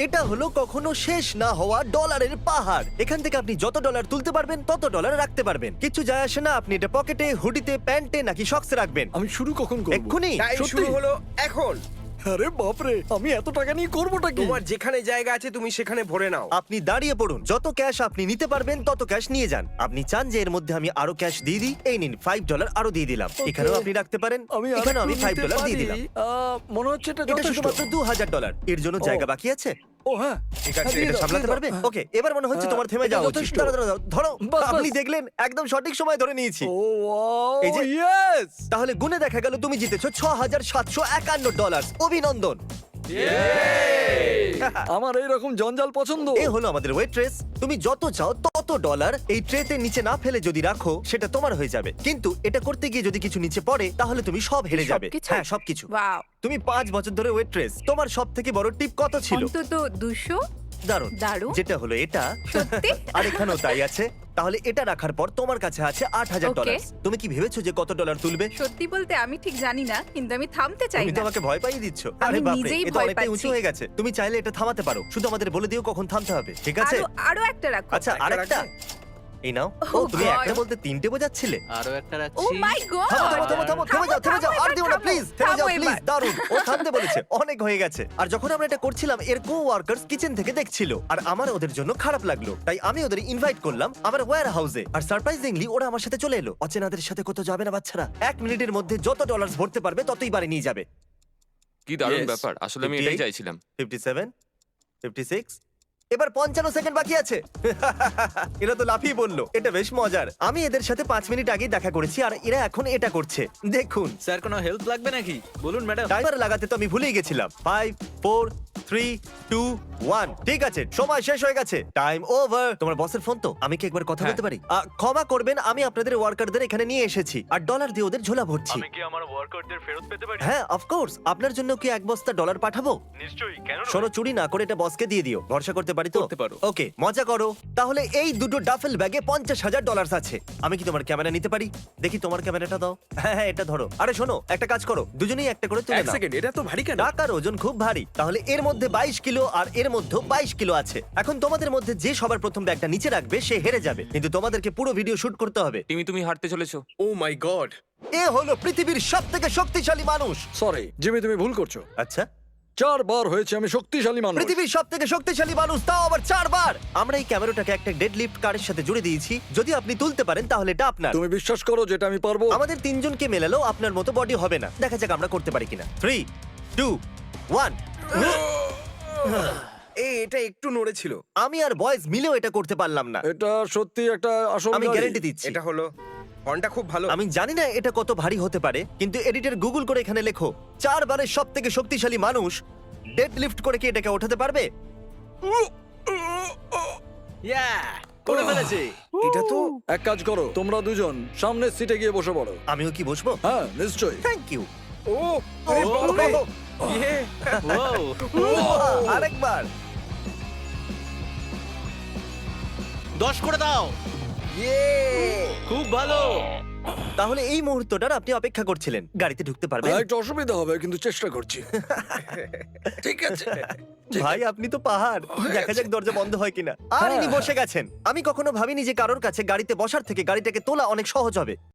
এটা হলো কখনো শেষ না হওয়া ডলারের পাহাড়। এখান থেকে আপনি যত ডলার তুলতে পারবেন তত ডলার রাখতে পারবেন। কিছু যায় আসে না আপনি এটা পকেটে, হুডিতে, প্যান্টে নাকি শক্সে রাখবেন। আমি শুরু কখন করব? এক্ষুনি। টাইম সত্যি? শুরু হলো এখন। আরে বাপরে, আমি এত টাকা নিয়ে করবোটা কি? তোমার যেখানে জায়গা আছে তুমি সেখানে ভরে নাও। আপনি দাঁড়িয়ে পড়ুন, যত ক্যাশ আপনি নিতে পারবেন তত ক্যাশ নিয়ে যান। আপনি চান যে এর মধ্যে আমি আরো ক্যাশ দিয়ে দিই, এই নিন $5 আরো দিয়ে দিলাম। এখানেও আপনি রাখতে পারেন, এখানেও আমি $5 দিয়ে দিলাম। মনে হচ্ছে এটা এটা যথেষ্ট। শুধুমাত্র $2000। এর জন্য জায়গা বাকি আছে? ও হ্যাঁ, ঠিক আছে, দিয়ে এটা দাও, সামলাতে দিয়ে পারবে? দাও। ওকে, এবার মনে হচ্ছে তোমার থেমে এটা যাওয়া উচিত। যথেষ্ট। দাঁড়াও, দাঁড়াও, ধরো। বাস, আপনি বাস। দেখলেন একদম সঠিক সময় ধরে নিয়েছি। ও ওয়াও, এই যে- ইয়েস! তাহলে গুনে দেখা গেল তুমি জিতেছো $6751। অভিনন্দন। আমার এইরকম জঞ্জাল পছন্দ। এ হলো আমাদের ওয়েট্রেস। তুমি যত চাও তত ডলার এই ট্রেতে নিচে না ফেলে যদি রাখো সেটা তোমার হয়ে যাবে, কিন্তু এটা করতে গিয়ে যদি কিছু নিচে পড়ে তাহলে তুমি সব হেরে যাবে। সবকিছু? হ্যাঁ, সবকিছু। ওয়াও, তুমি 5 বছর ধরে ওয়েট্রেস, তোমার সব থেকে বড় টিপ কত ছিল? অন্তত 200। দারুণ। দারুণ। যেটা হলো এটা। সত্যি? আর এখানেও তাই আছে। তাহলে এটা রাখার পর তোমার কাছে আছে $8000। তুমি কি ভেবেছো যে কত ডলার তুলবে? সত্যি বলতে আমি ঠিক জানি না, কিন্তু আমি থামতে চাই তুমি তো না। আমাকে ভয় পাইয়ে দিচ্ছ। আমি আরে বাপরে, নিজেই এটা ভয় অনেকটাই উঁচু পাচ্ছি। হয়ে গেছে। তুমি চাইলে এটা থামাতে পারো, শুধু আমাদের বলে দিও কখন থামতে হবে, ঠিক আছে? আরো একটা রাখো। আচ্ছা, একটা আরেকটা। এই নাও। ও, Oh তুমি God! একটা বলতে তিনটে বোঝাচ্ছিলে। আরো একটা ও রাখছি। মাই গড! থামো, থামো, থামো, থামো, থেমে যাও, থেমে যাও, আর দিও না, প্লিজ, থেমে যাও, প্লিজ। দারুণ, ও থামতে বলেছে, অনেক হয়ে গেছে। আর যখন আমরা এটা করছিলাম, এর কো-ওয়ার্কার্স কিচেন থেকে দেখছিল, আর আমার ওদের জন্য খারাপ লাগলো, তাই আমি ওদের ইনভাইট করলাম আমার ওয়্যার হাউসে। আর সারপ্রাইজিংলি ওরা আমার সাথে চলে এলো। অচেনাদের সাথে কত যাবে না বাচ্চারা। 1 মিনিটের মধ্যে যত ডলার ভরতে পারবে ততই বাড়ি নিয়ে যাবে। কি দারুণ Yes. ব্যাপার, আসলে আমি এটাই 58, চাইছিলাম। 57, 56, এবার 55 সেকেন্ড বাকি আছে। এরা তো লাফিয়ে বললো, এটা বেশ মজার। আমি এদের সাথে 5 মিনিট আগেই দেখা করেছি আর এরা এখন এটা করছে। দেখুন, স্যার কোনো হেল্প লাগবে নাকি? বলুন ম্যাডাম। টাইমার লাগাতে তো আমি ভুলেই গেছিলাম। 5 4 3 2 1। ঠিক আছে, সময় শেষ হয়ে গেছে। Time over. তোমার বসের ফোন তো? আমি কি একবার কথা হ্যাঁ। বলতে পারি? ক্ষমা করবেন, আমি আপনাদের ওয়ার্কারদের এখানে নিয়ে এসেছি আর ডলার দিয়ে ওদের ঝোলা ভরছি। আমি কি আমার ওয়ার্কারদের ফেরত পেতে পারি? হ্যাঁ, অফ কোর্স। আপনার জন্য কি 1 বস্তা ডলার পাঠাবো? নিশ্চয়ই, কেন নয়? শোনো, চুরি না করে এটা বসকে দিয়ে দিও। ভরসা করতে পারি তো? করতে পারো। ওকে, মজা করো। তাহলে এই দুটো ডাফেল ব্যাগে $50,000 আছে। আমি কি তোমার ক্যামেরা নিতে পারি? দেখি তোমার ক্যামেরাটা দাও। হ্যাঁ হ্যাঁ, এটা ধরো। আরে শোনো, একটা কাজ করো, দুজনেই একটা করে তুলে এক নাও। সেকেন্ড, এটা তো ভারী কেন? টাকার ওজন খুব ভারী। তাহলে এর মধ্যে 22 কিলো আর এর মধ্যে 22 কিলো আছে। এখন তোমাদের মধ্যে যে সবার প্রথম ব্যাগটা নিচে রাখবে সে হেরে যাবে, কিন্তু তোমাদেরকে পুরো ভিডিও শুট করতে হবে। তুমি হাঁটতে চলেছো। ও মাই গড। এ হলো পৃথিবীর সবথেকে শক্তিশালী মানুষ। সরি জিমি, তুমি ভুল করছো। আচ্ছা, 4 বার হয়েছে আমি শক্তিশালী মানুষ। পৃথিবীর সবথেকে শক্তিশালী মানুষ, তাও আবার 4 বার। আমরা এই ক্যামেরাটাকে একটা ডেড লিফট কারের সাথে জুড়ে দিয়েছি। যদি আপনি তুলতে পারেন তাহলে এটা আপনার। তুমি বিশ্বাস করো যেটা আমি পারবো? আমাদের তিনজনকে মেলালেও আপনার মতো বডি হবে না। দেখা যাক আমরা করতে পারি কিনা। 3 2 1। এটা একটু নড়েছিল। আমি আর বয়েজ মিলেও এটা করতে পারলাম না। এটা সত্যি একটা আসল আমি গাড়ি। গ্যারান্টি দিচ্ছি। এটা হলো হর্নটা খুব ভালো। আমি জানি না এটা কত ভারী হতে পারে, কিন্তু এডিটর গুগল করে এখানে লেখো 4 বারের সবথেকে শক্তিশালী মানুষ ডেড লিফট করে কি এটাকে ওঠাতে পারবে? ইয়া, করে ফেলেছি। এটা তো এক কাজ করো, তোমরা দুজন সামনের সিটে গিয়ে বসে পড়ো। আমিও কি বসবো? হ্যাঁ নিশ্চয়ই। Thank you. ও আরে বাপরে। ইয়ে। ওয়াও, আরেকবার। 10 করে দাও। ইয়ে। খুব ভালো। তাহলে এই মুহূর্তটার আপনি অপেক্ষা করছিলেন। গাড়িতে ঢুকতে পারবেন? একটু অসুবিধা হবে কিন্তু চেষ্টা করছি। ঠিক আছে। ভাই, আপনি তো পাহাড়। দেখা যাক দরজা বন্ধ হয় কিনা। আর ইনি বসে গেছেন। আমি কখনো ভাবিনি যে কারোর কাছে গাড়িতে বসার থেকে গাড়িটাকে তোলা অনেক সহজ হবে।